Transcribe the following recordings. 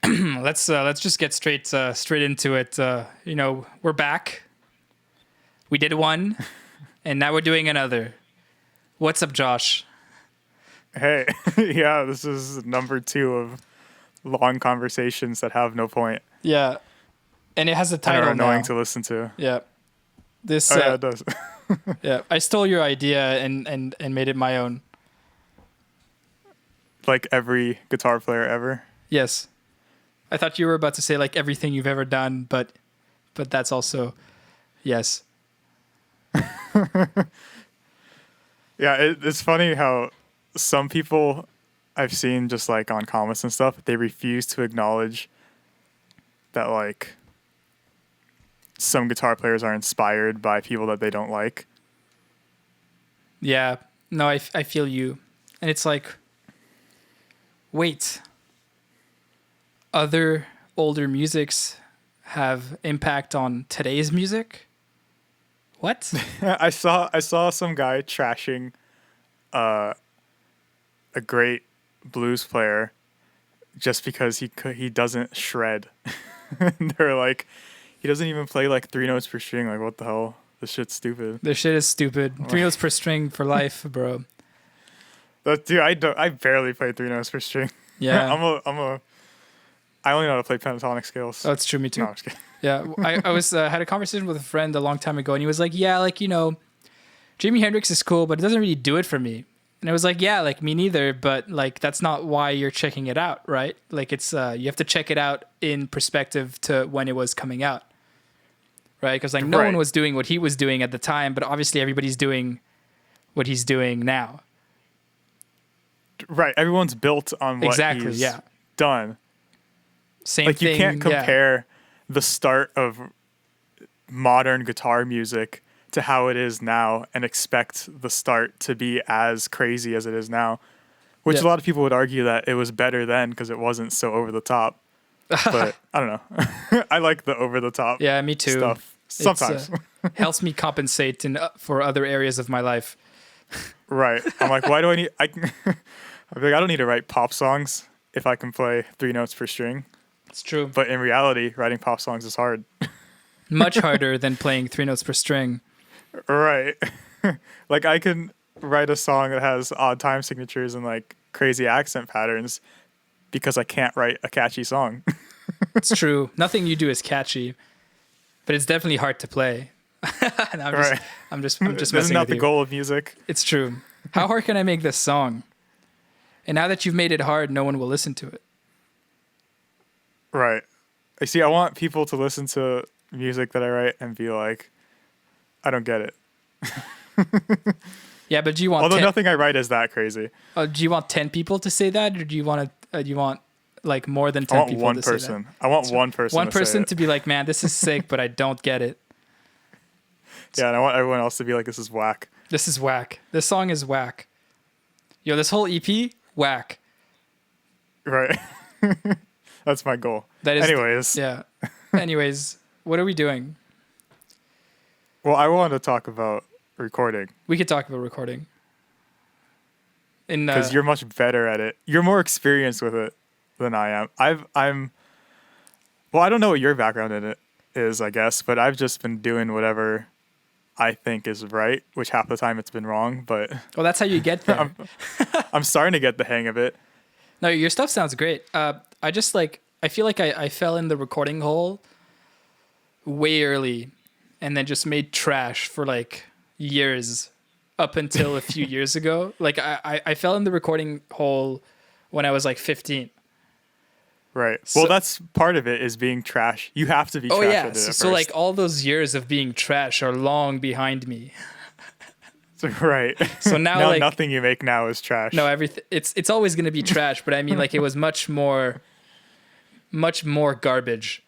let's just get straight into it. We're back. We did one, and now we're doing another. What's up, Josh? Hey, yeah, this is number 2 of long conversations that have no point Yeah, and it has a and title are annoying now. to listen to. Yeah, this. Oh yeah, it does. Yeah, I stole your idea and made it my own. Like every guitar player ever. Yes, I thought you were about to say like everything you've ever done, but that's also yes. Yeah, it's funny how some people I've seen just like on comments and stuff, they refuse to acknowledge that like some guitar players are inspired by people that they don't like. Yeah, no, I feel you, and it's like, wait, other older musics have impact on today's music? What? I saw some guy trashing a great blues player just because he doesn't shred. They're like, he doesn't even play like 3 notes per string. Like, what the hell? This shit's stupid. This shit is stupid. 3 notes per string for life, bro. Dude, I barely play 3 notes per string. Yeah. I only know how to play pentatonic scales. Oh, it's true. Me too. No, I'm just kidding. Yeah, I was had a conversation with a friend a long time ago, and he was like, "Yeah, like Jimi Hendrix is cool, but it doesn't really do it for me." And I was like, "Yeah, like me neither, but like that's not why you're checking it out, right? Like it's you have to check it out in perspective to when it was coming out, right? Because like no Right. one was doing what he was doing at the time, but obviously everybody's doing what he's doing now. Right, everyone's built on what Exactly. he's Yeah. done. Same Like thing. you can't yeah. compare the start of modern guitar music to how it is now and expect the start to be as crazy as it is now, which Yeah. a lot of people would argue that it was better then because it wasn't so over the top. But I don't know. I like the over the top Yeah, me too. stuff sometimes. Helps me compensate for other areas of my life. Right. I'm like, why do I need I'm like, I don't need to write pop songs if I can play 3 notes per string. It's true. But in reality, writing pop songs is hard. Much harder than playing 3 notes per string. Right. Like I can write a song that has odd time signatures and like crazy accent patterns because I can't write a catchy song. It's true. Nothing you do is catchy, but it's definitely hard to play. No, Right. I'm just This messing is not with the you. goal of music. It's true. How hard can I make this song? And now that you've made it hard, no one will listen to it. Right. I see, I want people to listen to music that I write and be like, I don't get it. Yeah, but do you want Although 10, nothing I write is that crazy. do you want 10 people to say that, or do you want like more than 10 I want people one to say that? person. I want one person. One to say person it. to be like, man, this is sick, but I don't get it. Yeah, and I want everyone else to be like, this is whack. This is whack. This song is whack. Yo, this whole EP, whack. Right. That's my goal. That is. Anyways. Yeah. Anyways, what are we doing? Well, I wanted to talk about recording We could talk about recording. because you're much better at it. You're more experienced with it than I am. Well, I don't know what your background in it is, I guess, but I've just been doing whatever I think is right, which half the time it's been wrong, but well, that's how you get there. I'm starting to get the hang of it. No, your stuff sounds great. I just I feel like I fell in the recording hole way early and then just made trash for like years up until a few years ago. Like I fell in the recording hole when I was like 15. Right. So- Well, that's part of it is being trash. You have to be trash Oh yeah. at it at So like first. all those years of being trash are long behind me. Right. So now, now like- nothing you make now is trash. No, everything it's always going to be trash, but I mean like it was much more garbage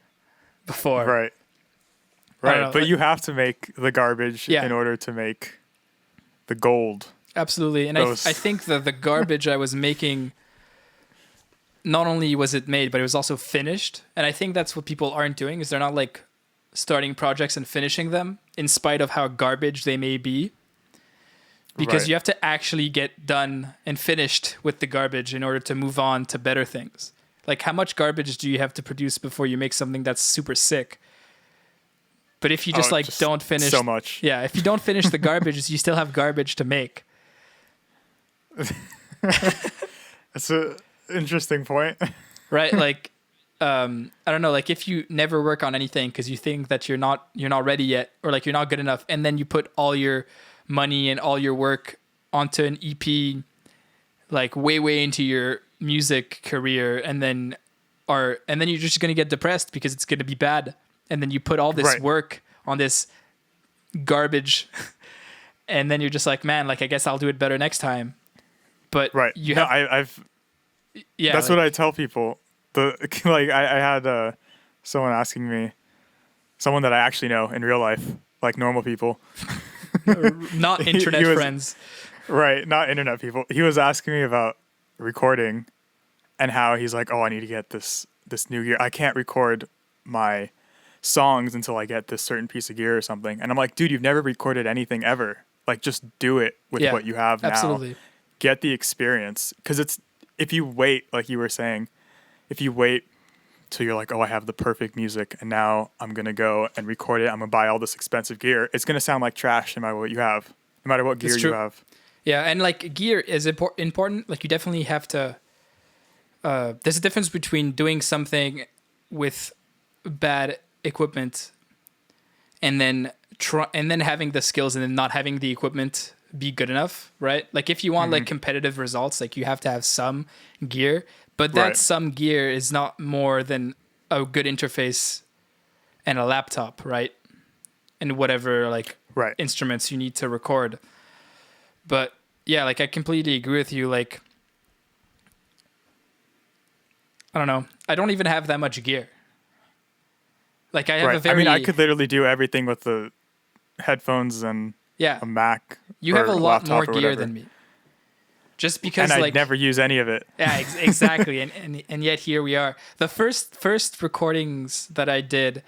before. Right. I don't Right. know, But like- you have to make the garbage Yeah. in order to make the gold. Absolutely. And Those- I think that the garbage I was making, not only was it made, but it was also finished. And I think that's what people aren't doing is they're not like starting projects and finishing them in spite of how garbage they may be. Because Right. you have to actually get done and finished with the garbage in order to move on to better things. Like, how much garbage do you have to produce before you make something that's super sick? But if you just don't finish so much. Yeah, if you don't finish the garbage, you still have garbage to make. That's a interesting point. Right? Like, I don't know, like if you never work on anything because you think that you're not ready yet, or like you're not good enough, and then you put all your money and all your work onto an EP, like way into your music career, and then you're just gonna get depressed because it's gonna be bad, and then you put all this work on this garbage, and then you're just like, man, like I guess I'll do it better next time. But you have, I've that's what I tell people. I had someone asking me, someone that I actually know in real life, like normal people, not internet friends. Right, not internet people. He was asking me about recording and how he's like, oh, I need to get this new gear. I can't record my songs until I get this certain piece of gear or something. And I'm like, dude, you've never recorded anything ever. Like, just do it with what you have now. Absolutely. Get the experience. Because if you wait, like you were saying, if you wait till you're like, oh, I have the perfect music and now I'm going to go and record it, I'm going to buy all this expensive gear, it's going to sound like trash no matter what you have, no matter what gear you have. Yeah, and like gear is important. Like you definitely have to. There's a difference between doing something with bad equipment, and then having the skills and then not having the equipment be good enough, right? Like if you want like competitive results, like you have to have some gear, but that some gear is not more than a good interface and a laptop, right? And whatever like instruments you need to record. But yeah, like I completely agree with you. Like, I don't know. I don't even have that much gear. Like I have I could literally do everything with the headphones and a Mac. You have a lot more gear than me. Just because, and I never use any of it. Yeah, exactly. and yet here we are. The first recordings that I did,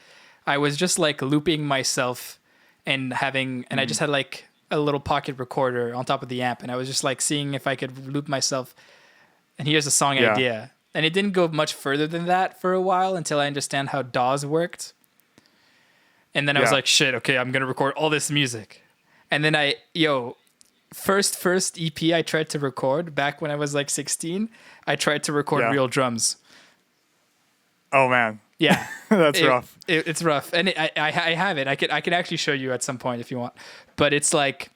I was just like looping myself and I just had like a little pocket recorder on top of the amp, and I was just like seeing if I could loop myself. And here's a song idea. And it didn't go much further than that for a while until I understand how DAWs worked. And then I was like, shit, okay, I'm going to record all this music. And then first EP I tried to record back when I was like 16, I tried to record real drums. Oh man. Yeah. That's rough. It's rough. And I have it. I can actually show you at some point if you want. But it's like,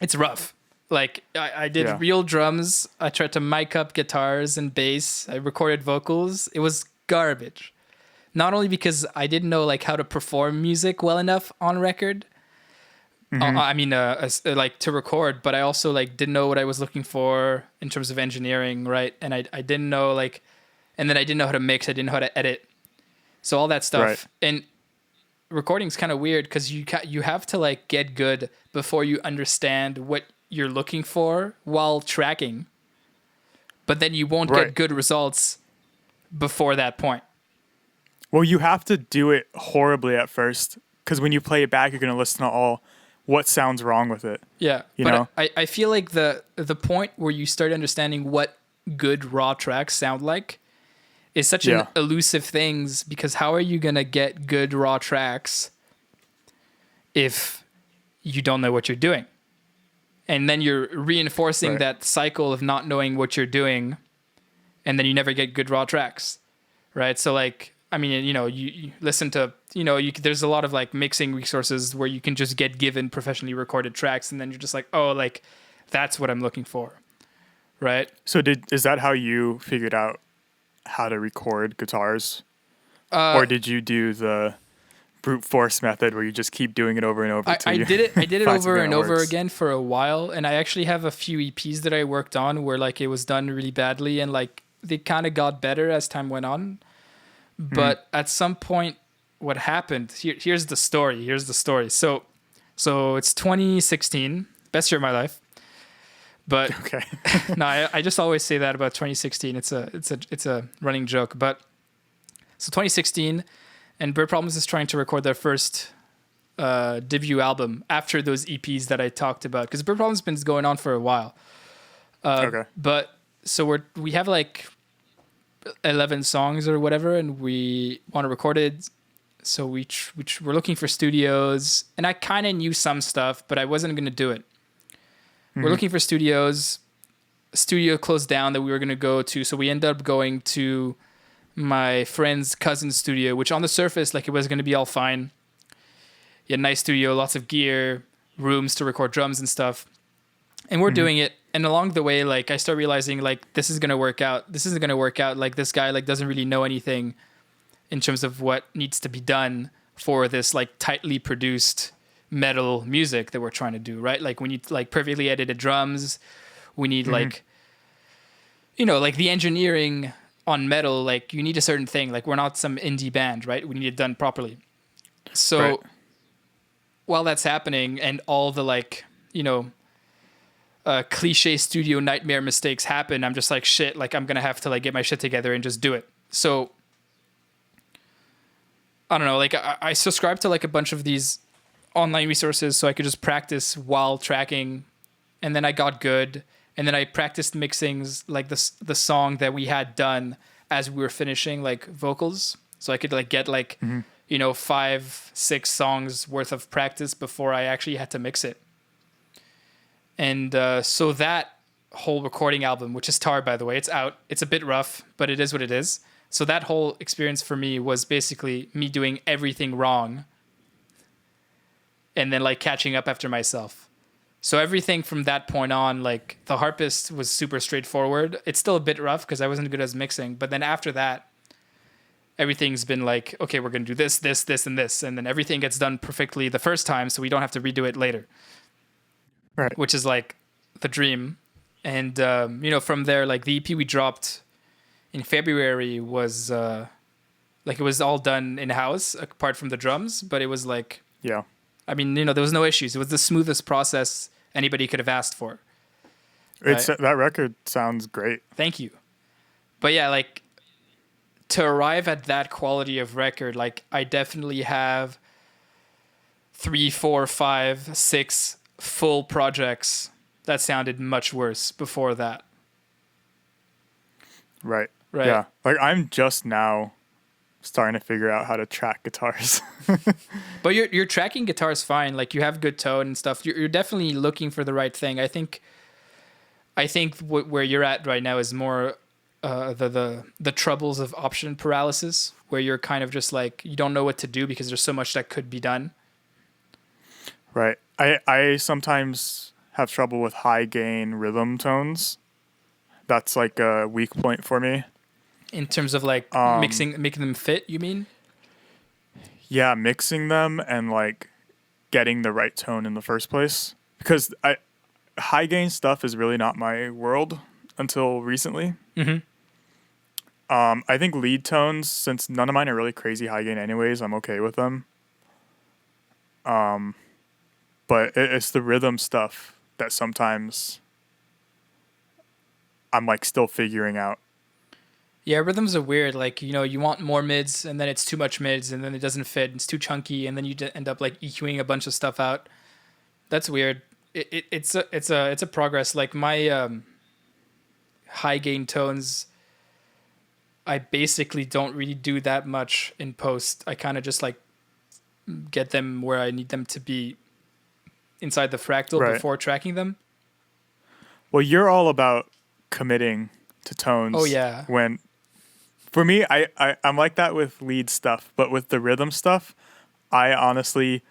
it's rough. Like I did real drums. I tried to mic up guitars and bass. I recorded vocals. It was garbage. Not only because I didn't know like how to perform music well enough on record. Like to record, but I also like didn't know what I was looking for in terms of engineering, right? And I didn't know and then I didn't know how to mix. I didn't know how to edit. So all that stuff. Right. And recording's kind of weird because you have to like get good before you understand what you're looking for while tracking, but then you won't get good results before that point. Well, you have to do it horribly at first, because when you play it back, you're going to listen to all what sounds wrong with it. Yeah. You know? I feel like the point where you start understanding what good raw tracks sound like is such an elusive thing, because how are you going to get good raw tracks if you don't know what you're doing? And then you're reinforcing that cycle of not knowing what you're doing, and then you never get good raw tracks, right? So like, I mean, you listen to, there's a lot of like mixing resources where you can just get given professionally recorded tracks, and then you're just like, oh, like that's what I'm looking for, right? So is that how you figured out how to record guitars, or did you do the brute force method where you just keep doing it over and over? I did it over and over again for a while, and I actually have a few EPs that I worked on where like it was done really badly, and like they kind of got better as time went on. But at some point, what happened? Here's the story. So it's 2016, best year of my life. But okay. No, I just always say that about 2016. It's a running joke. But so 2016, and Bird Problems is trying to record their first debut album after those EPs that I talked about, because Bird Problems has been going on for a while. Okay. But so we have like 11 songs or whatever, and we want to record it. So we're looking for studios, and I kind of knew some stuff, but I wasn't going to do it. We're looking for studios. Studio closed down that we were going to go to, so we ended up going to my friend's cousin's studio, which on the surface, like, it was going to be all fine. He had a nice studio, lots of gear, rooms to record drums and stuff. And we're doing it. And along the way, like, I start realizing, like, this is going to work out. This isn't going to work out. Like, this guy, like, doesn't really know anything in terms of what needs to be done for this, like, tightly produced metal music that we're trying to do, right? Like, we need, like, perfectly edited drums. We need, like, you know, like, the engineering on metal, like, you need a certain thing. Like, we're not some indie band, right? We need it done properly. So while that's happening, and all the, like, you know, cliche studio nightmare mistakes happen, I'm just like, shit, like, I'm going to have to, like, get my shit together and just do it. So I don't know, like, I subscribed to, like, a bunch of these online resources so I could just practice while tracking. And then I got good. And then I practiced mixings, like, the song that we had done as we were finishing, like, vocals. So I could, like, get, like, you know, 5-6 songs worth of practice before I actually had to mix it. And so that whole recording album, which is Tar, by the way, it's out. It's a bit rough, but it is what it is. So that whole experience for me was basically me doing everything wrong and then, like, catching up after myself. So everything from that point on, like, the harpist was super straightforward. It's still a bit rough because I wasn't good as mixing. But then after that, everything's been like, okay, we're going to do this, this, this, and this. And then everything gets done perfectly the first time, so we don't have to redo it later. Right. Which is, like, the dream. And, you know, from there, like, the EP we dropped in February was, like, it was all done in-house, apart from the drums. But it was, like... Yeah. I mean, you know, there was no issues. It was the smoothest process anybody could have asked for. Right? That record sounds great. Thank you. But yeah, like, to arrive at that quality of record, like, I definitely have 3, 4, 5, 6 full projects that sounded much worse before that. Right. Yeah. Like, I'm just now starting to figure out how to track guitars. But your tracking guitar is fine. Like, you have good tone and stuff. You're definitely looking for the right thing. I think where you're at right now is more the troubles of option paralysis, where you're kind of just like, you don't know what to do because there's so much that could be done. Right. I sometimes have trouble with high gain rhythm tones. That's, like, a weak point for me. In terms of, like, making them fit, you mean? Yeah, mixing them and, like, getting the right tone in the first place. Because high gain stuff is really not my world until recently. I think lead tones, since none of mine are really crazy high gain anyways, I'm okay with them. But it's the rhythm stuff that sometimes I'm, like, still figuring out. Yeah, rhythms are weird. Like, you know, you want more mids, and then it's too much mids, and then it doesn't fit. It's too chunky, and then you end up, like, EQing a bunch of stuff out. That's weird. It's a progress. Like, my high gain tones, I basically don't really do that much in post. I kind of just, like, get them where I need them to be inside the fractal before tracking them. Well, you're all about committing to tones. Oh yeah. When, for me, I'm like that with lead stuff, but with the rhythm stuff, I honestly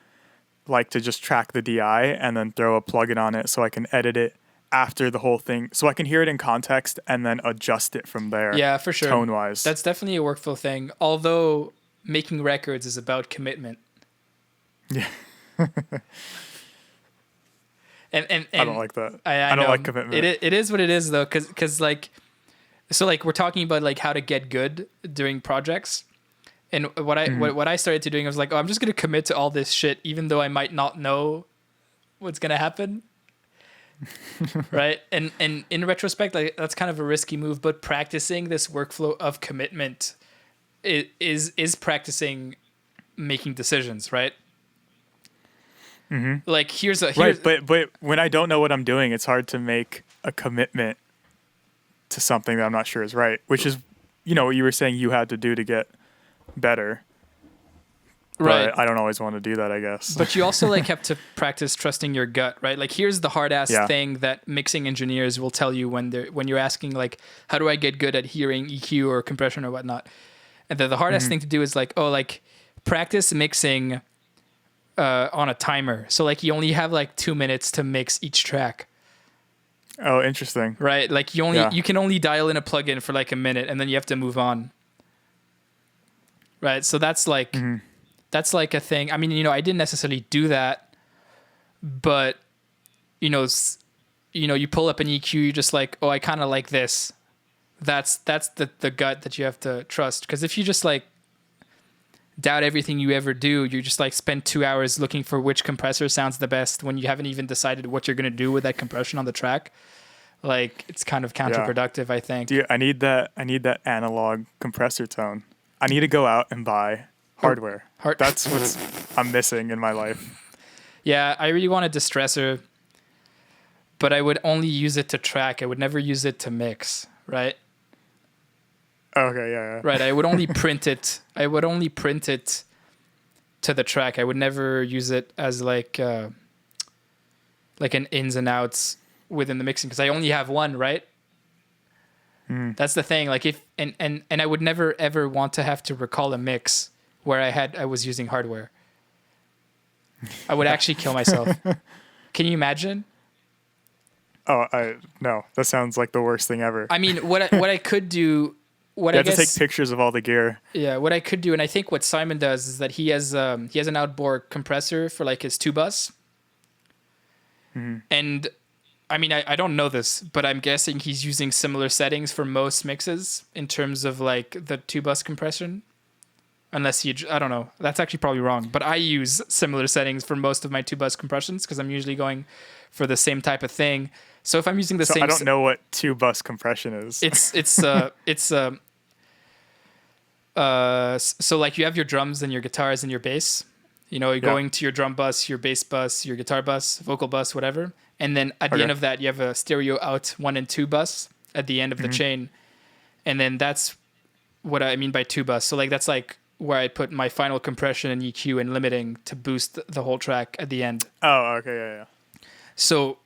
like to just track the DI and then throw a plugin on it so I can edit it after the whole thing, so I can hear it in context and then adjust it from there. Yeah, for sure. Tone wise, that's definitely a workflow thing. Although making records is about commitment. Yeah. And I don't like that. I don't know. like commitment. It is what it is, though, because like, so, like, we're talking about, like, how to get good during projects, and what I started to doing, I was like, oh, I'm just gonna commit to all this shit, even though I might not know what's gonna happen. Right? And in retrospect, like, that's kind of a risky move, but practicing this workflow of commitment is practicing making decisions, right? Like, here's right, but when I don't know what I'm doing, it's hard to make a commitment to something that I'm not sure is right, which is what you were saying you had to do to get better. Right. But I don't always want to do that, I guess. But you also like have to practice trusting your gut, right? Like here's the hard ass Yeah. thing that mixing engineers will tell you when you're asking like, how do I get good at hearing EQ or compression or whatnot? And the hardest thing to do is like, practice mixing on a timer. So like you only have like 2 minutes to mix each track. Oh, interesting. Right? Like you can only dial in a plugin for like a minute and then you have to move on. Right? So that's like that's like a thing. I mean, I didn't necessarily do that, but you pull up an EQ, you're just like, oh, I kind of like this. That's the gut that you have to trust. Because if you just like doubt everything you ever do, you just like spend 2 hours looking for which compressor sounds the best when you haven't even decided what you're gonna do with that compression on the track. Like it's kind of counterproductive, I think. Dude, I need that analog compressor tone. I need to go out and buy hardware. That's what I'm missing in my life. Yeah, I really want a distressor, but I would only use it to track. I would never use it to mix, right? Okay, yeah. Right, I would only print it. I would only print it to the track. I would never use it as like an ins and outs within the mixing because I only have one, right? That's the thing. Like if and I would never ever want to have to recall a mix where I was using hardware. I would actually kill myself. Can you imagine? Oh, no. That sounds like the worst thing ever. I mean, what I could do, you have to take pictures of all the gear. Yeah, what I could do, and I think what Simon does is that he has an outboard compressor for like his 2-bus, and I mean, I don't know this, but I'm guessing he's using similar settings for most mixes in terms of like the 2-bus compression. Unless I don't know. That's actually probably wrong. But I use similar settings for most of my 2-bus compressions because I'm usually going for the same type of thing. So if I'm using the same, I don't know what 2-bus compression is. So like you have your drums and your guitars and your bass. You're going to your drum bus, your bass bus, your guitar bus, vocal bus, whatever. And then at the end of that, you have a stereo out 1 and 2 bus at the end of the chain. And then that's what I mean by 2-bus. So like that's like where I put my final compression and EQ and limiting to boost the whole track at the end. Oh, okay, yeah. So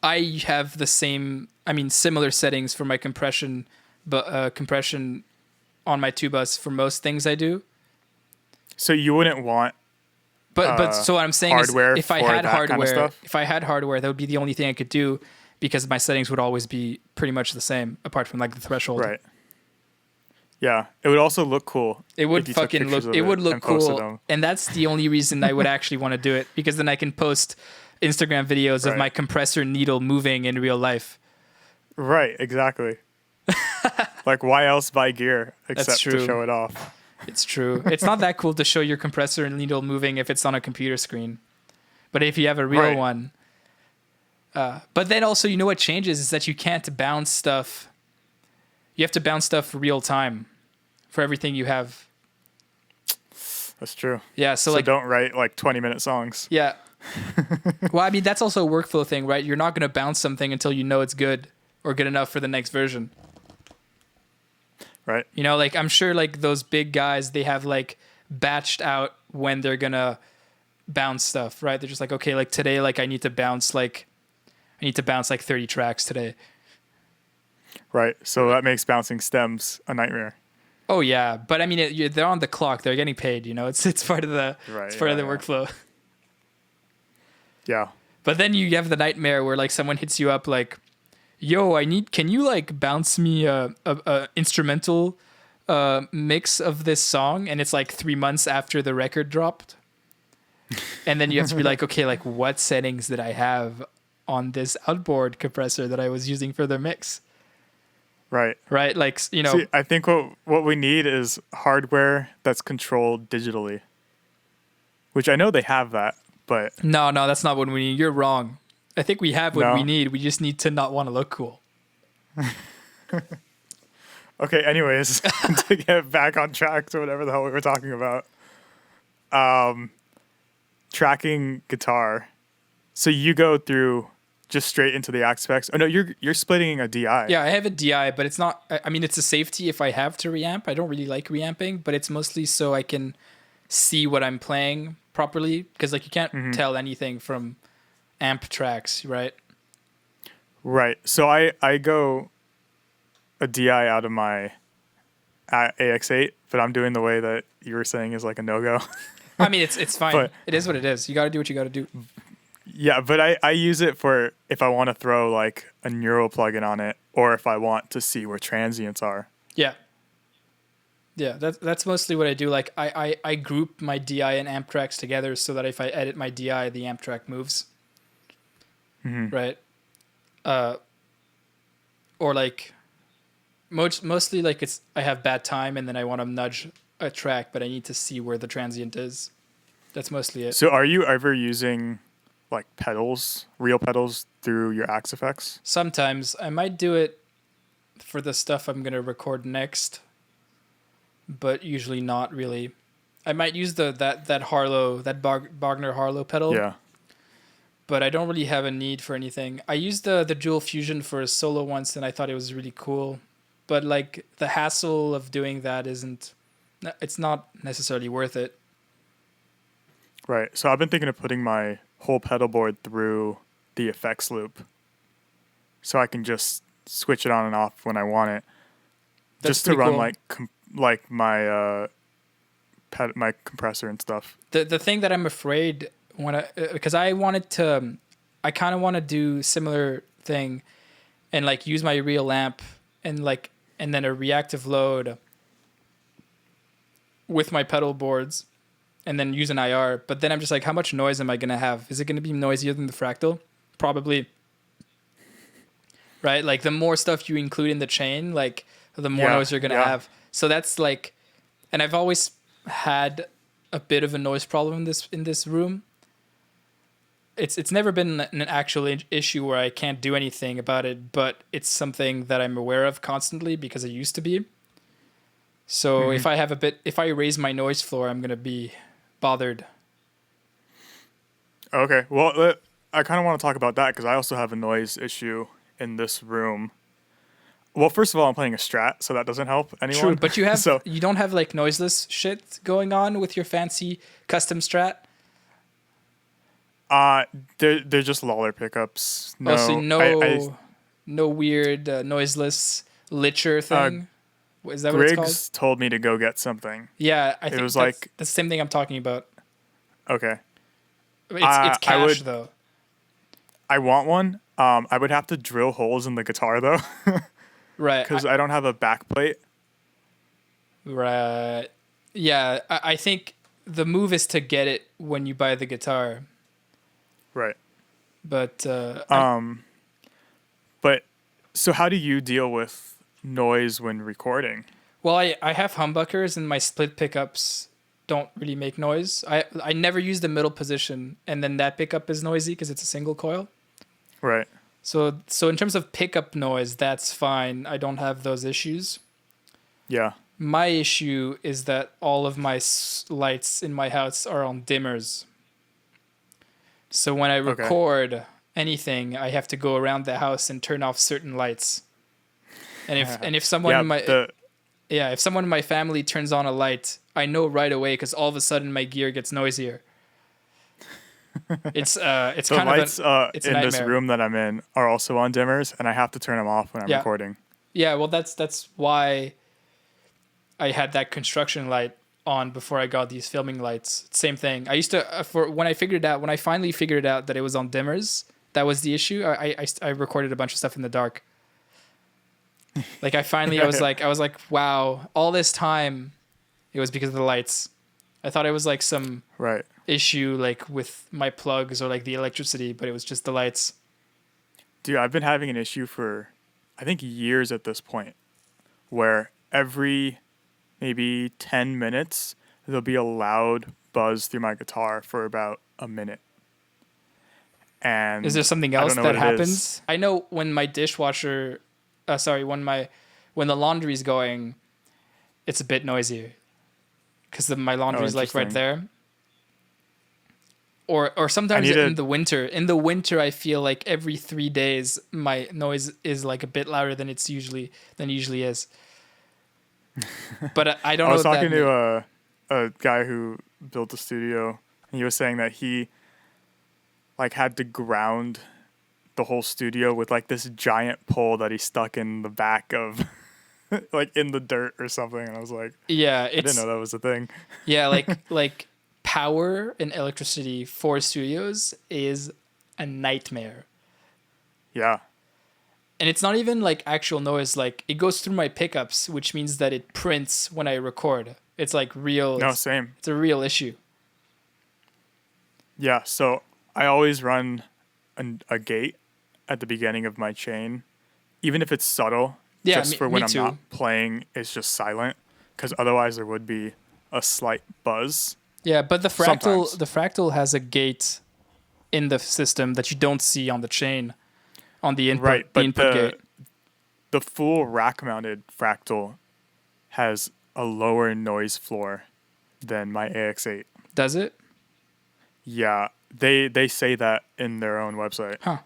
I have similar settings for my compression, but compression on my 2-bus for most things I do. So you wouldn't want But so what I'm saying is if I had hardware, that would be the only thing I could do because my settings would always be pretty much the same apart from like the threshold. Right. Yeah, it would also look cool. It would fucking look. It would look cool, and that's the only reason I would actually want to do it because then I can post Instagram videos of my compressor needle moving in real life. Right. Exactly. Like, why else buy gear except to show it off? It's true. It's not that cool to show your compressor needle moving if it's on a computer screen, but if you have a real one. But then also, what changes is that you can't bounce stuff. You have to bounce stuff real time for everything you have. That's true. Yeah, so like don't write like 20-minute songs. Yeah. Well, I mean, that's also a workflow thing, right? You're not going to bounce something until you know it's good or good enough for the next version. Right. Like I'm sure like those big guys, they have like batched out when they're going to bounce stuff, right? They're just like, okay, like today, like I need to bounce like 30 tracks today. Right. So that makes bouncing stems a nightmare. Oh yeah, but I mean, they're on the clock. They're getting paid. It's part of the workflow. Yeah. But then you have the nightmare where like someone hits you up like, "Yo, can you like bounce me a instrumental mix of this song?" And it's like 3 months after the record dropped, and then you have to be like, "Okay, like what settings did I have on this outboard compressor that I was using for the mix?" Right. Like, See, I think what we need is hardware that's controlled digitally, which I know they have that, but no, that's not what we need. You're wrong. I think we have what we need. We just need to not want to look cool. Okay. Anyways, to get back on track to whatever the hell we were talking about, tracking guitar. So you go through just straight into the aspects. Oh no, you're splitting a DI. Yeah, I have a DI, but it's not. I mean, it's a safety if I have to reamp. I don't really like reamping, but it's mostly so I can see what I'm playing properly, because like you can't tell anything from amp tracks, right? Right. So I go a DI out of my AX8, but I'm doing the way that you were saying is like a no-go. I mean, it's fine. But it is what it is. You got to do what you got to do. yeah, but I use it for if I want to throw like a neural plugin on it, or if I want to see where transients are. Yeah. Yeah, that's mostly what I do. Like I group my DI and amp tracks together so that if I edit my DI, the amp track moves. Right. Or like mostly like I have bad time and then I want to nudge a track, but I need to see where the transient is. That's mostly it. So are you ever using like pedals, real pedals through your Axe effects? Sometimes I might do it for the stuff I'm going to record next, but usually not really. I might use that Harlow, that Bogner Harlow pedal. Yeah. But I don't really have a need for anything. I used the dual fusion for a solo once and I thought it was really cool. But like the hassle of doing that it's not necessarily worth it. Right. So I've been thinking of putting my whole pedal board through the effects loop, so I can just switch it on and off when I want it. That's just to run cool. like my my compressor and stuff. The thing that I'm afraid because I kind of want to do similar thing and like use my real amp and then a reactive load with my pedal boards and then use an IR. But then I'm just like, how much noise am I going to have? Is it going to be noisier than the Fractal? Probably. Right? Like the more stuff you include in the chain, like the more noise you're going to have. So that's like, and I've always had a bit of a noise problem in this room. It's never been an actual issue where I can't do anything about it, but it's something that I'm aware of constantly because I used to be. So if I raise my noise floor, I'm going to be bothered. Okay. Well, I kind of want to talk about that because I also have a noise issue in this room. Well, first of all, I'm playing a Strat, so that doesn't help anyone. True, but you don't have like noiseless shit going on with your fancy custom Strat? They're just Lawler pickups. No, no weird noiseless licher thing. Is that what it's called? Griggs told me to go get something. Yeah, I think it was that's the same thing I'm talking about. Okay. It's cash though. I want one. I would have to drill holes in the guitar though. Right. Because I don't have a backplate. Right. Yeah, I think the move is to get it when you buy the guitar. Right. But but so how do you deal with noise when recording? Well, I have humbuckers and my split pickups don't really make noise. I never use the middle position, and then that pickup is noisy because it's a single coil. Right. So in terms of pickup noise, that's fine. I don't have those issues. Yeah. My issue is that all of my lights in my house are on dimmers. So when I record anything, I have to go around the house and turn off certain lights. And if someone if someone in my family turns on a light, I know right away because all of a sudden my gear gets noisier. It's the kind lights of a in nightmare. this room that I'm in are also on dimmers, and I have to turn them off when I'm recording. Yeah, well, that's why I had that construction light on before I got these filming lights. Same thing. I used to when I finally figured out that it was on dimmers, that was the issue. I recorded a bunch of stuff in the dark. Like I was like, wow, all this time, it was because of the lights. I thought it was like some issue like with my plugs or like the electricity, but it was just the lights. Dude, I've been having an issue for, I think, years at this point, where every maybe 10 minutes, there'll be a loud buzz through my guitar for about a minute. And is there something else that happens? I know when my dishwasher, when the laundry's going, it's a bit noisier because my laundry's like right there. Or sometimes need in to. the winter. In the winter, I feel like every 3 days my noise is like a bit louder than it usually is. But I don't I know was what that talking means. to a guy who built a studio, and he was saying that he like had to ground the whole studio with like this giant pole that he stuck in the back of like in the dirt or something. And I was like, Yeah, I didn't know that was a thing. yeah, like power and electricity for studios is a nightmare. Yeah. And it's not even like actual noise, like it goes through my pickups, which means that it prints when I record. It's like real, No, same. it's a real issue. Yeah. So I always run a gate at the beginning of my chain, even if it's subtle, Yeah, just for me when I'm too. not playing, it's just silent. Because otherwise there would be a slight buzz. Yeah, but Sometimes. the fractal has a gate in the system that you don't see on the chain, on Right. the But input gate. the full rack mounted fractal has a lower noise floor than my AX8. Does it? Yeah, they say that in their own website. Huh.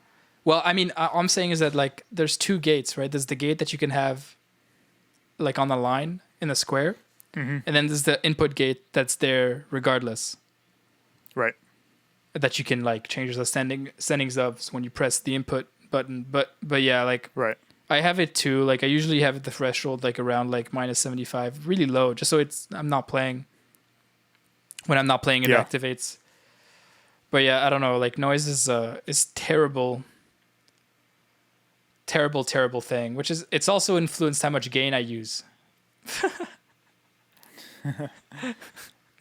Well, I mean, all I'm saying is that like there's two gates, right? There's the gate that you can have like on the line in the square, Mm-hmm. and then there's the input gate that's there regardless, Right. that you can like change the settings of when you press the input button. But yeah, like Right. I have it too. Like I usually have the threshold like around like -75, really low, just so I'm not playing. When I'm not playing, it Yeah. activates. But yeah, I don't know. Like noise is terrible, terrible thing. Which is it's also influenced how much gain I use.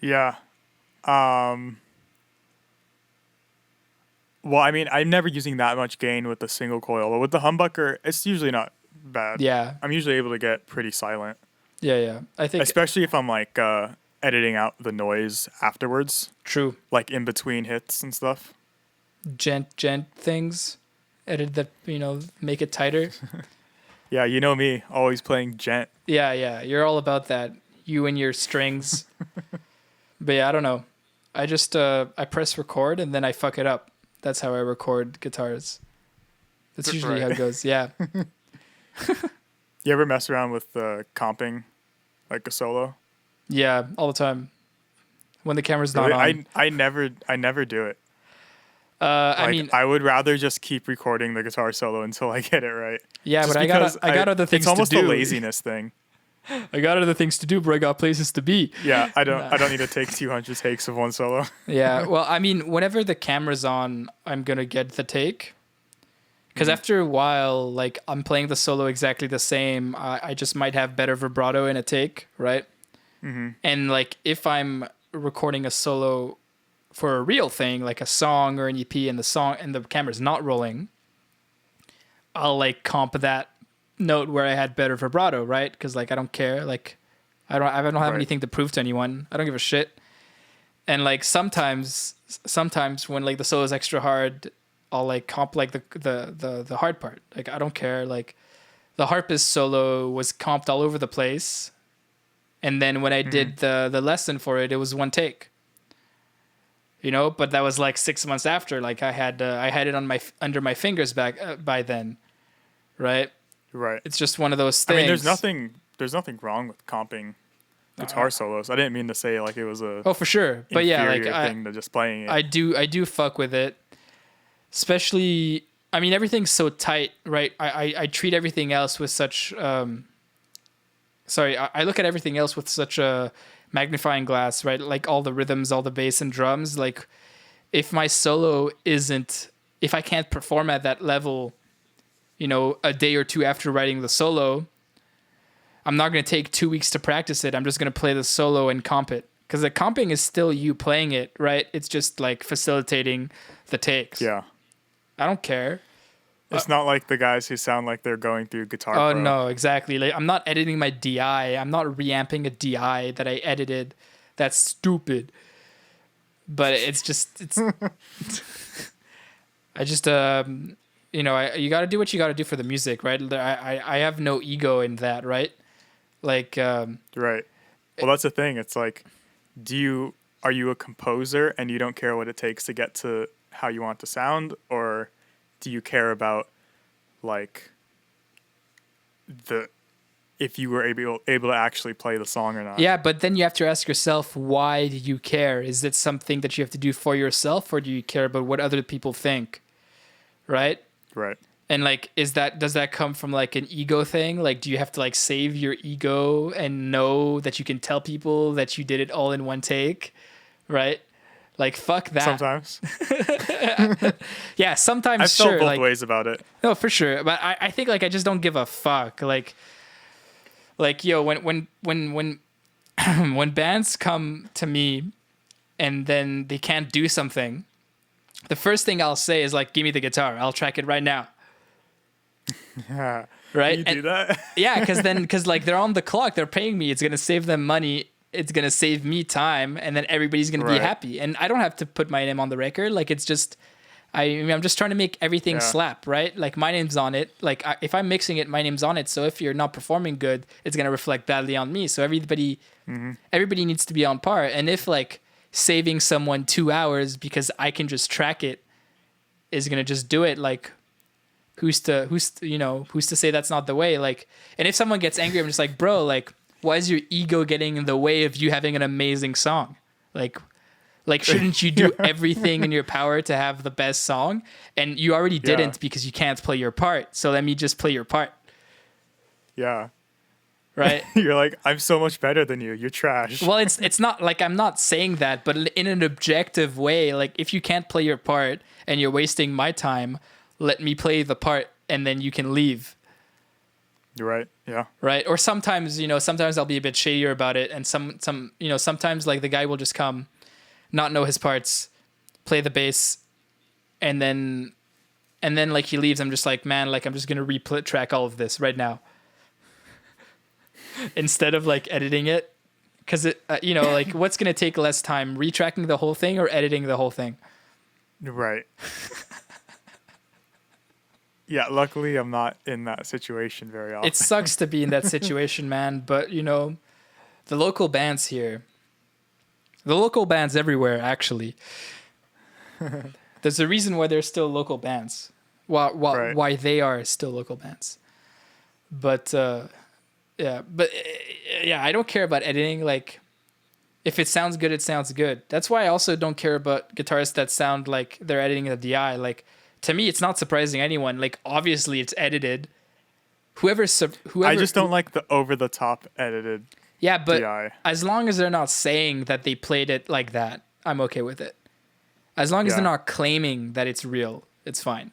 Yeah. Well, I mean, I'm never using that much gain with the single coil, but with the humbucker, it's usually not bad. Yeah, I'm usually able to get pretty silent, yeah. I think especially if I'm like editing out the noise afterwards, true. like in between hits and stuff. Gent things, edit that make it tighter. Yeah, you know me, always playing gent. Yeah. You're all about that. You and your strings. But yeah, I don't know. I just I press record and then I fuck it up. That's how I record guitars. That's usually how it goes. Yeah. You ever mess around with comping like a solo? Yeah, all the time. When the camera's not Really? on. I never do it. I Like, mean, I would rather just keep recording the guitar solo until I get it right. yeah, Just but because I got other things it's almost to do. a laziness thing. I got other things to do, but I got places to be. Yeah, I don't need to take 200 takes of one solo. Yeah, well, I mean, whenever the camera's on, I'm gonna get the take. Because after a while, like I'm playing the solo exactly the same, I just might have better vibrato in a take, right? Mm-hmm. And like if I'm recording a solo for a real thing, like a song or an EP, and the camera's not rolling, I'll like comp that note where I had better vibrato, right? Because like I don't care, like I don't have Right. anything to prove to anyone. I don't give a shit. And like sometimes when like the solo is extra hard, I'll like comp like the hard part. Like I don't care. Like the harpist solo was comped all over the place, and then when I did the lesson for it, it was one take. But that was like 6 months after. Like I had it on under my fingers back by then, right? Right. It's just one of those things. I mean, there's nothing wrong with comping guitar solos. I didn't mean to say like it was a Oh, for sure. But yeah, like inferior thing to just playing it. I do fuck with it. Especially, I mean, everything's so tight, right? I treat everything else with such I look at everything else with such a magnifying glass, right? Like all the rhythms, all the bass and drums. Like if my solo if I can't perform at that level, a day or two after writing the solo, I'm not going to take 2 weeks to practice it. I'm just going to play the solo and comp it. Because the comping is still you playing it, right? It's just like facilitating the takes. Yeah. I don't care. It's not like the guys who sound like they're going through Guitar Oh, Pro. no, exactly. Like I'm not editing my DI. I'm not reamping a DI that I edited. That's stupid. But it's I just you got to do what you got to do for the music, right? I have no ego in that, right? Like Right. Well, that's the thing. It's like, do you are you a composer and you don't care what it takes to get to how you want to sound, or do you care about like the if you were able to actually play the song or not? Yeah, but then you have to ask yourself, why do you care? Is it something that you have to do for yourself, or do you care about what other people think? Right? Right. And like, does that come from like an ego thing? Like, do you have to like save your ego and know that you can tell people that you did it all in one take? Right? Like, fuck that. Sometimes. Yeah, sometimes I felt sure. both Like, ways about it. no, for sure. But I think like I just don't give a fuck. Like yo, when when bands come to me and then they can't do something, the first thing I'll say is like, give me the guitar. I'll track it right now. Yeah. Right? You do that? Yeah, because like they're on the clock, they're paying me. It's gonna save them money. It's gonna save me time, and then everybody's gonna be Right. happy. And I don't have to put my name on the record. Like it's just, I'm just trying to make everything Yeah. slap, right? Like my name's on it. Like if I'm mixing it, my name's on it. So if you're not performing good, it's gonna reflect badly on me. So everybody needs to be on par. And if like saving someone 2 hours because I can just track it is gonna just do it, like who's to say that's not the way? Like, and if someone gets angry, I'm just like, bro, like, why is your ego getting in the way of you having an amazing song? Like shouldn't you do everything in your power to have the best song? And you already didn't because you can't play your part. So let me just play your part. Yeah. Right? You're like, I'm so much better than you. You're trash. Well, it's not like I'm not saying that, but in an objective way, like if you can't play your part and you're wasting my time, let me play the part and then you can leave. You're right. Yeah. Right? Or sometimes I'll be a bit shadier about it, and sometimes like the guy will just come, not know his parts, play the bass, and then like he leaves. I'm just like, man, like I'm just gonna track all of this right now instead of like editing it, because it like what's gonna take less time, retracking the whole thing or editing the whole thing? Right. Yeah, luckily I'm not in that situation very often. It sucks to be in that situation, man, but the local bands here, the local bands everywhere, actually, there's a reason why they're still local bands. Why they are still local bands. But yeah, I don't care about editing. Like, if it sounds good, it sounds good. That's why I also don't care about guitarists that sound like they're editing a DI. Like, to me, it's not surprising anyone. Like, obviously, it's edited. Whoever I just don't like the over the top edited. Yeah, but DI. as long as they're not saying that they played it like that, I'm okay with it. As long as Yeah. they're not claiming that it's real, it's fine.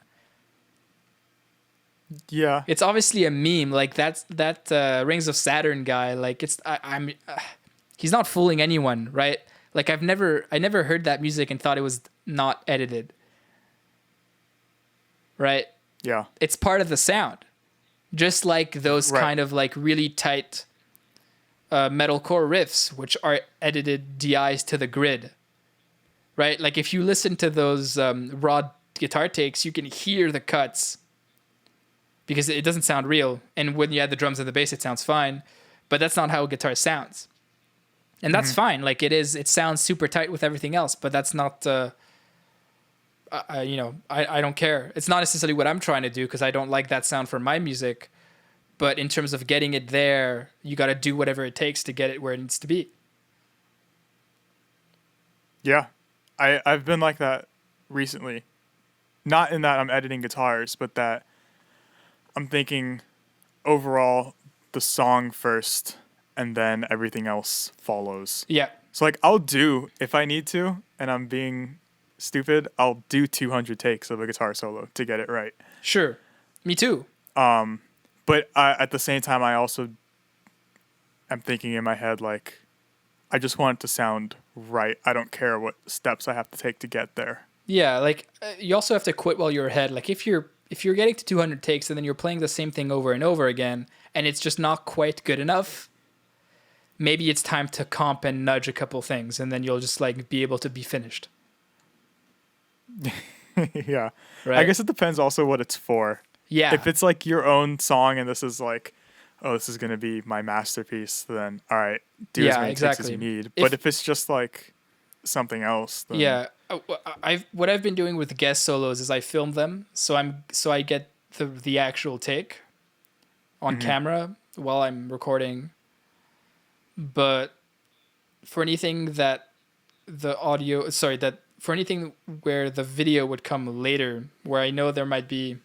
Yeah. It's obviously a meme. Like that Rings of Saturn guy. Like he's not fooling anyone, right? Like I never heard that music and thought it was not edited. Right? Yeah. It's part of the sound. Just like those Right. kind of like really tight metalcore riffs, which are edited DIs to the grid. Right? Like if you listen to those raw guitar takes, you can hear the cuts because it doesn't sound real. And when you add the drums and the bass, it sounds fine. But that's not how a guitar sounds. And that's fine. Like it sounds super tight with everything else, but that's not I don't care. It's not necessarily what I'm trying to do because I don't like that sound for my music. But in terms of getting it there, you got to do whatever it takes to get it where it needs to be. Yeah. I've been like that recently. Not in that I'm editing guitars, but that I'm thinking overall the song first and then everything else follows. Yeah. So like I'll do, if I need to and I'm being stupid, I'll do 200 takes of a guitar solo to get it right. Sure. Me too. But at the same time, I also am thinking in my head, like, I just want it to sound right. I don't care what steps I have to take to get there. Yeah, like you also have to quit while you're ahead. Like if you're getting to 200 takes and then you're playing the same thing over and over again and it's just not quite good enough, maybe it's time to comp and nudge a couple things and then you'll just like be able to be finished. Yeah. Right? I guess it depends also what it's for. Yeah. If it's like your own song and this is like, oh, this is going to be my masterpiece, then all right, do as many takes as you need. But if it's just like something else, then Yeah, what I've been doing with guest solos is I film them, so I get the actual take on camera while I'm recording. But for anything that the audio, sorry, that for anything where the video would come later, where I know there might be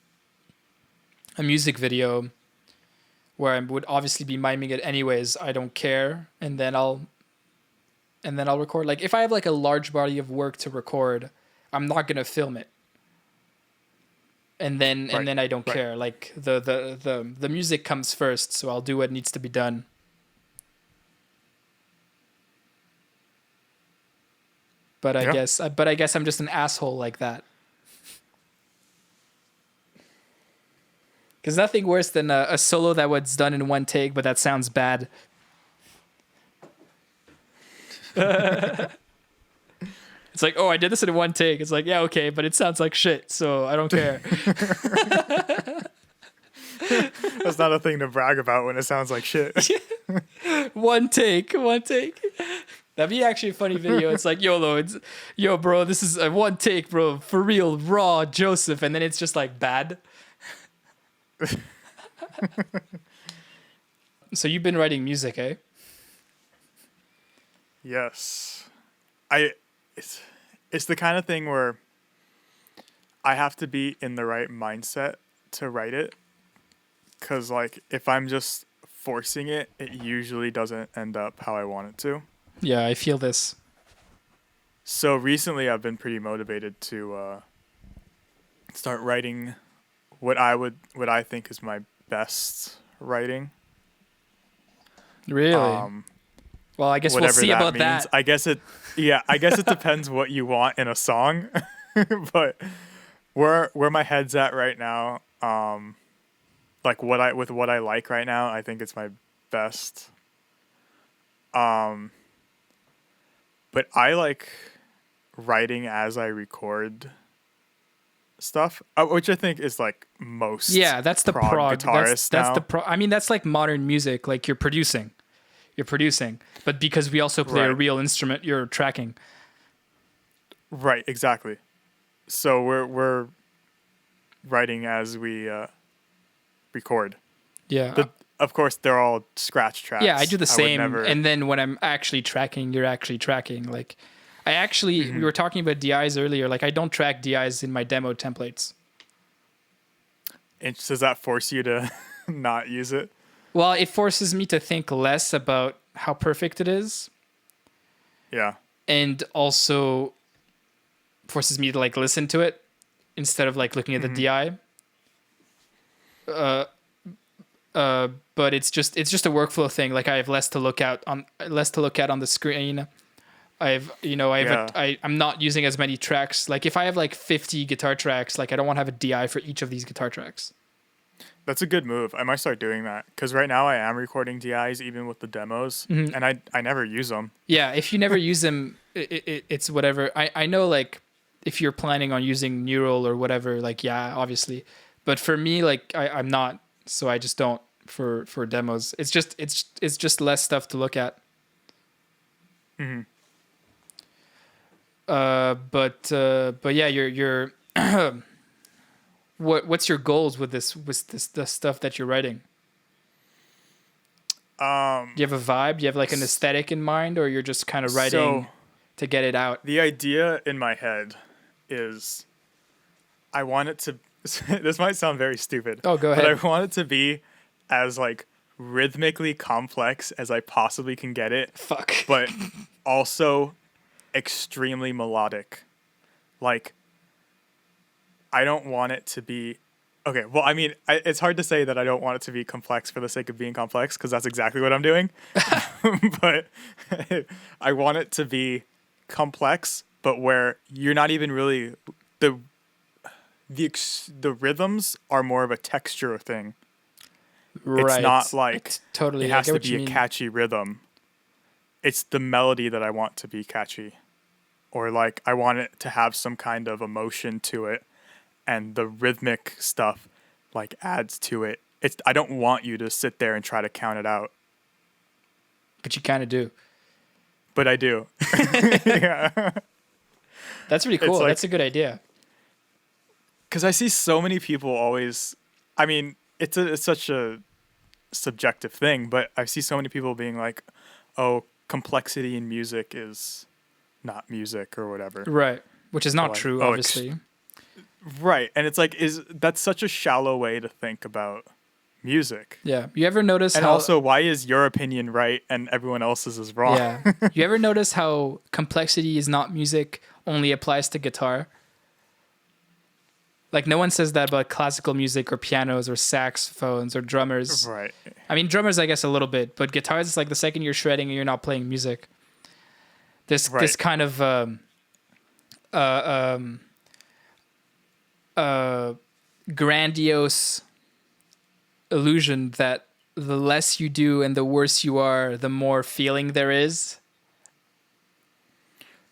a music video where I would obviously be miming it anyways, I don't care, and then I'll record. Like if I have like a large body of work to record, I'm not gonna film it. And then I don't care. Like the music comes first, so I'll do what needs to be done. Yeah. But I guess I'm just an asshole like that. Because nothing worse than a solo that was done in one take, but that sounds bad. It's like, oh, I did this in one take. It's like, yeah, okay, but it sounds like shit, so I don't care. That's not a thing to brag about when it sounds like shit. One take. That'd be actually a funny video. It's like, yo, bro, this is a one take, bro, for real, raw Joseph, and then it's just like bad. So you've been writing music, eh? Yes. It's the kind of thing where I have to be in the right mindset to write it. 'Cause like if I'm just forcing it, it usually doesn't end up how I want it to. Yeah, I feel this. So recently I've been pretty motivated to start writing what I think is my best writing. Really? Well, I guess we'll see about means. that. I guess it depends what you want in a song. But where my head's at right now, like what I like right now, I think it's my best. But I like writing as I record stuff, which I think is like most That's the prog guitarists that's now. the pro. I mean, that's like modern music. Like you're producing, but because we also play a Right. real instrument, you're tracking. Right, exactly. So we're writing as we record. Yeah. Of course, they're all scratch tracks. Yeah, I do the would same. never- And then when I'm actually tracking, you're actually tracking. Like, we were talking about DIs earlier. Like, I don't track DIs in my demo templates. And does that force you to not use it? Well, it forces me to think less about how perfect it is, Yeah. and also forces me to like listen to it instead of like looking at the DI. But it's just a workflow thing. Like I have less to look at on the screen. I'm not using as many tracks. Like if I have like 50 guitar tracks, like I don't want to have a DI for each of these guitar tracks. That's a good move. I might start doing that because right now I am recording DIs even with the demos, and I never use them. Yeah, if you never use them, it's whatever. I know like if you're planning on using Neural or whatever, like yeah, obviously. But for me, like I'm not, so I just don't for demos. It's just less stuff to look at. But yeah, you're what's your goals with the stuff that you're writing? Do you have a vibe? Do you have like an aesthetic in mind, or you're just kind of writing to get it out? The idea in my head is I want it to this might sound very stupid. Oh, go ahead. But I want it to be as like rhythmically complex as I possibly can get it. Fuck. But also extremely melodic. Like I don't want it to be okay. Well, I mean, it's hard to say that I don't want it to be complex for the sake of being complex because that's exactly what I'm doing. But I want it to be complex, but where you're not even really the rhythms are more of a texture thing. Right. It's not like it's totally. it has to be a catchy rhythm. It's the melody that I want to be catchy, or like I want it to have some kind of emotion to it, and the rhythmic stuff like adds to it. I don't want you to sit there and try to count it out. But you kind of do. but I do. Yeah. That's really cool. like- That's a good idea. Because I see so many people always. I mean, it's such a subjective thing, but I see so many people being like, "Oh, complexity in music is not music or whatever." Right. Which is not Like, true, oh, obviously. Right, and it's like, that's such a shallow way to think about music. Yeah. You ever notice And how also, why is your opinion right and everyone else's is wrong? Yeah. You ever notice how complexity is not music only applies to guitar? Like no one says that about classical music or pianos or saxophones or drummers. Right. I mean drummers I guess a little bit, but guitars is like the second you're shredding and you're not playing music. This Right. kind of grandiose illusion that the less you do and the worse you are, the more feeling there is.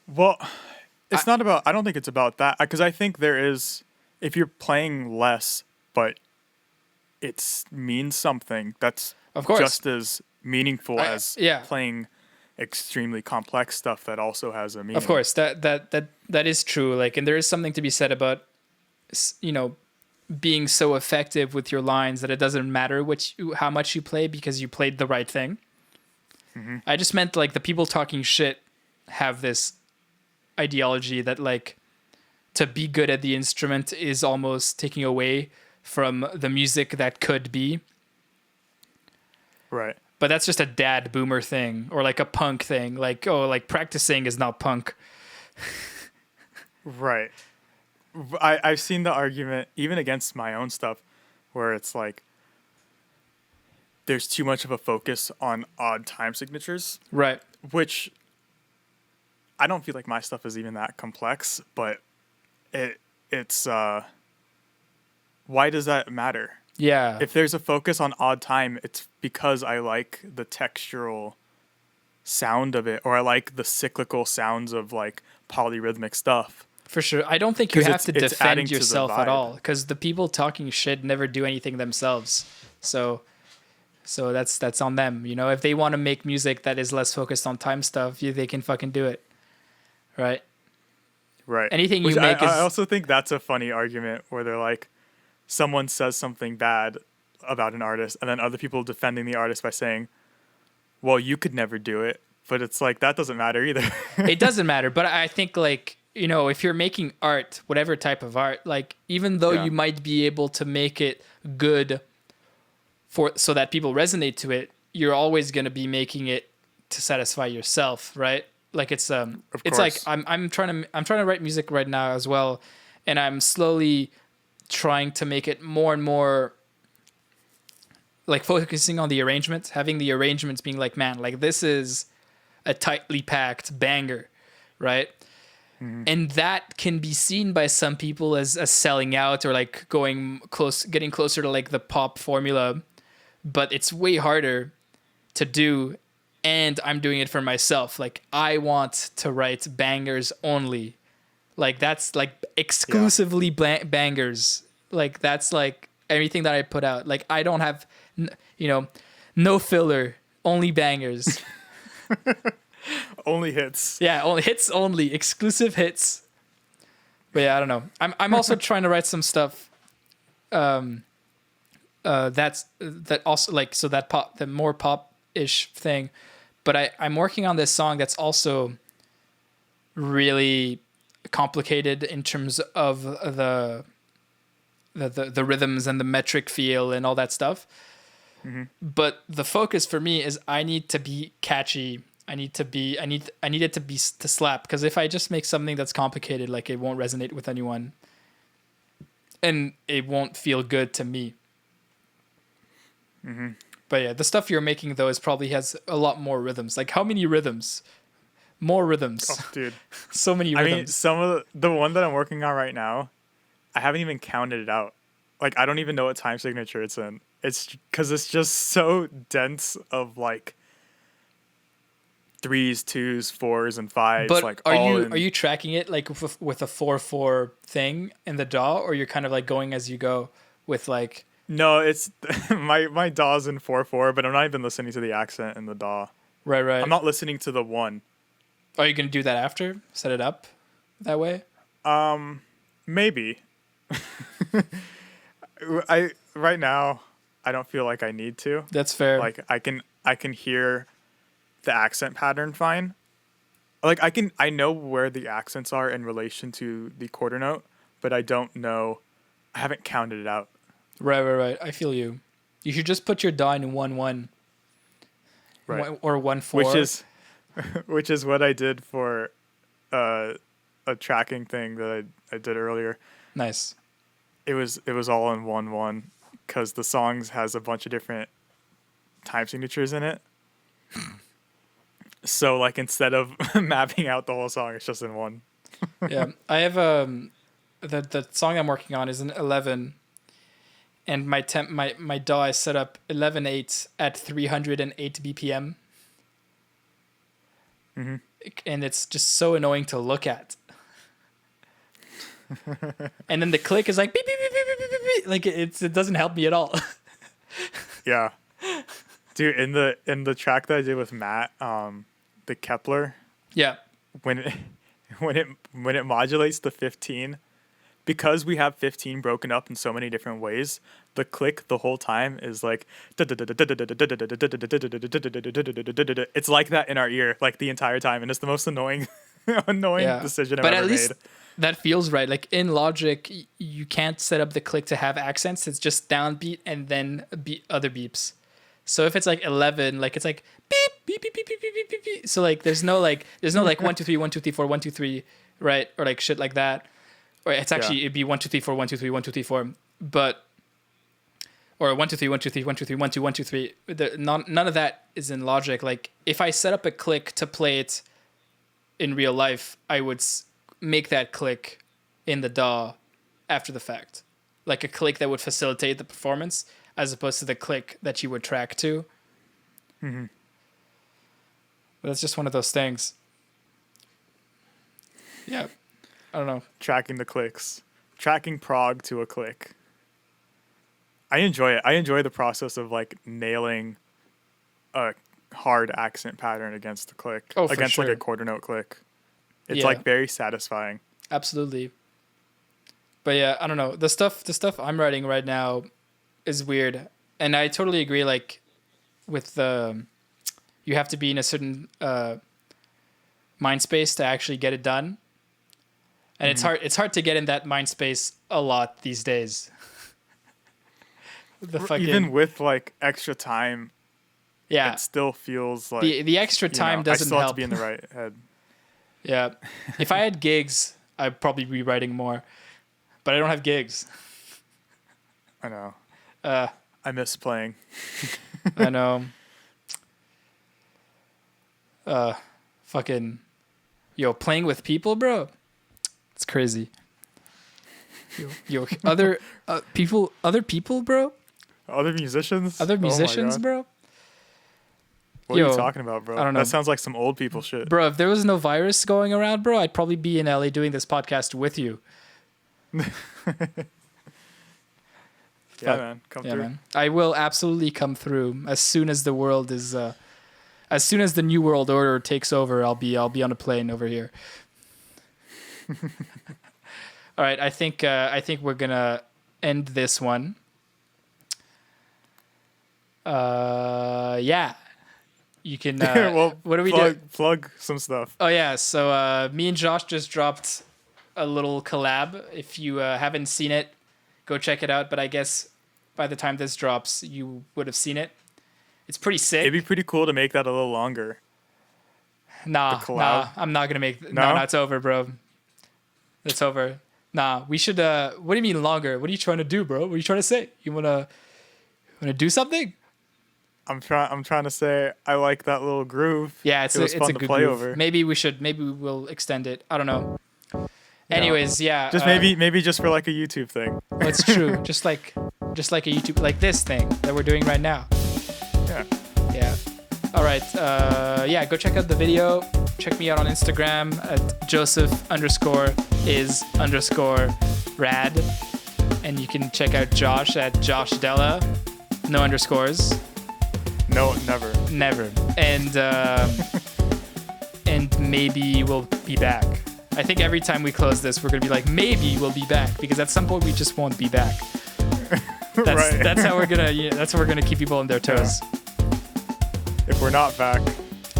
Well, it's not about. I don't think it's about that, because I think there is. If you're playing less, but it means something, that's Of course. just as meaningful as yeah. playing extremely complex stuff that also has a meaning. Of course, that is true. Like, and there is something to be said about, you know, being so effective with your lines that it doesn't matter how much you play because you played the right thing. Mm-hmm. I just meant like the people talking shit have this ideology that like to be good at the instrument is almost taking away from the music that could be. Right. But that's just a dad boomer thing or like a punk thing. Like, oh, like practicing is not punk. Right. I've seen the argument even against my own stuff where it's like there's too much of a focus on odd time signatures, Right. which I don't feel like my stuff is even that complex, but it's why does that matter? Yeah. If there's a focus on odd time, it's because I like the textural sound of it, or I like the cyclical sounds of like polyrhythmic stuff. For sure. I don't think you 'Cause have to it's adding defend to the yourself at vibe. all because the people talking shit never do anything themselves. So that's on them. You know, if they want to make music that is less focused on time stuff, they can fucking do it. Right? Right. Anything you Which make I is- also think that's a funny argument where they're like, someone says something bad about an artist, and then other people defending the artist by saying, well, you could never do it. But it's like, that doesn't matter either. It doesn't matter. But I think like, you know, if you're making art, whatever type of art, like even though Yeah. you might be able to make it good so that people resonate to it, you're always going to be making it to satisfy yourself, right? Like it's like course. I'm trying to write music right now as well, and I'm slowly trying to make it more and more like focusing on the arrangements, having the arrangements being like, man, like this is a tightly packed banger, right? Mm-hmm. And that can be seen by some people as selling out or like getting closer to like the pop formula, but it's way harder to do. And I'm doing it for myself. Like I want to write bangers only. Like that's like exclusively bangers. Like that's like everything that I put out. Like I don't have, no filler, only bangers. Only hits. Yeah, only hits only, exclusive hits. But yeah, I don't know. I'm also trying to write some stuff. That also like so that pop, the more pop-ish thing. But I'm working on this song that's also really complicated in terms of the rhythms and the metric feel and all that stuff. Mm-hmm. But the focus for me is I need to be catchy. I need it to slap, because if I just make something that's complicated, like it won't resonate with anyone and it won't feel good to me. Mm-hmm. But yeah, the stuff you're making though probably has a lot more rhythms. Like how many rhythms? More rrhythms. Oh, dude. So many I rhythms. mean, some of the one that I'm working on right now, I haven't even counted it out. Like, I don't even know what time signature it's in. It's because it's just so dense of like 3s, 2s, 4s, and 5s. But like are you tracking it like with a 4/4 thing in the DAW, or you're kind of like going as you go with like? No, it's my DAW's in 4/4, but I'm not even listening to the accent in the DAW. Right. I'm not listening to the 1. Are you gonna do that after? Set it up that way? Maybe. Right now I don't feel like I need to. That's fair. Like I can hear the accent pattern fine. Like I know where the accents are in relation to the quarter note, but I haven't counted it out. Right. I feel you. You should just put your DAW in 1/1. Right. Or 1/4. Which is what I did for a tracking thing that I did earlier. Nice. It was all in 1/1 because the songs has a bunch of different time signatures in it. So like instead of mapping out the whole song, it's just in one. Yeah, I have the song I'm working on is an 11, and my DAW is set up 11/8 at 308 BPM. Mm-hmm. And it's just so annoying to look at. And then the click is like beep beep beep beep beep beep, beep. Like it doesn't help me at all. Yeah, dude, in the track that I did with Matt, the Kepler. Yeah. When it modulates the 15, because we have 15 broken up in so many different ways, the click the whole time is like it's like that in our ear like the entire time, and it's the most annoying decision I've ever made. That feels right. Like in Logic, you can't set up the click to have accents. It's just downbeat and then other beeps. So if it's like 11, like it's like beep beep beep beep beep beep beep beep. So like there's no like 1 2 3 1 2 3 4 1 2 3, right? Or like shit like that. Or it's actually it'd be 1 2 3 4 1 2 3 1 2 3 4, but or 1 2 3 1 2 3 1 2 3 1 2 1 2 3. None of that is in Logic. Like if I set up a click to play it in real life, I would make that click in the DAW after the fact, like a click that would facilitate the performance, as opposed to the click that you would track to. Mm-hmm. But it's just one of those things. Yeah, I don't know. Tracking the clicks, tracking prog to a click. I enjoy it. I enjoy the process of like nailing a hard accent pattern against the click, against like a quarter note click. It's like very satisfying. Absolutely. But yeah, I don't know. The stuff I'm writing right now is weird, and I totally agree. Like with you have to be in a certain mind space to actually get it done, and it's hard to get in that mind space a lot these days. Even with like extra time, it still feels like the extra time doesn't help. I still have to be in the right head. Yeah, if I had gigs, I'd probably be writing more, but I don't have gigs. I know. I miss playing. I know. Fucking, playing with people, bro. It's crazy. Other people, bro. Other musicians, bro. What are you talking about, bro? I don't know. That sounds like some old people shit. Bro, if there was no virus going around, bro, I'd probably be in LA doing this podcast with you. Yeah, man. Come through. Man. I will absolutely come through as soon as the world is as soon as the new world order takes over. I'll be on a plane over here. All right, I think we're going to end this one. Yeah. You can what do we do? Plug some stuff. Oh yeah, so me and Josh just dropped a little collab. If you haven't seen it, go check it out, but I guess by the time this drops, you would have seen it. It's pretty sick. It'd be pretty cool to make that a little longer. Nah, I'm not gonna make. No, it's over, bro. It's over. Nah, we should. What do you mean longer? What are you trying to do, bro? What are you trying to say? You wanna do something? I'm trying to say I like that little groove. Yeah, it's a good play groove. over. Maybe we'll extend it. I don't know. Anyways, yeah. Just maybe just for like a YouTube thing. That's true. just like a YouTube, like this thing that we're doing right now. Yeah. All right. Go check out the video. Check me out on Instagram at Joseph_is_rad. And you can check out Josh at Josh Della. No underscores. No, never. And and maybe we'll be back. I think every time we close this, we're gonna be like, maybe we'll be back, because at some point we just won't be back. That's how we're gonna keep people on their toes. Yeah. If we're not back,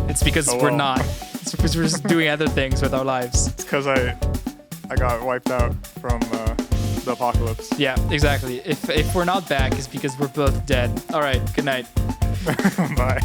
it's because we're not. It's because we're just doing other things with our lives. It's because I got wiped out from the apocalypse. Yeah, exactly. If we're not back, it's because we're both dead. All right. Good night. Bye.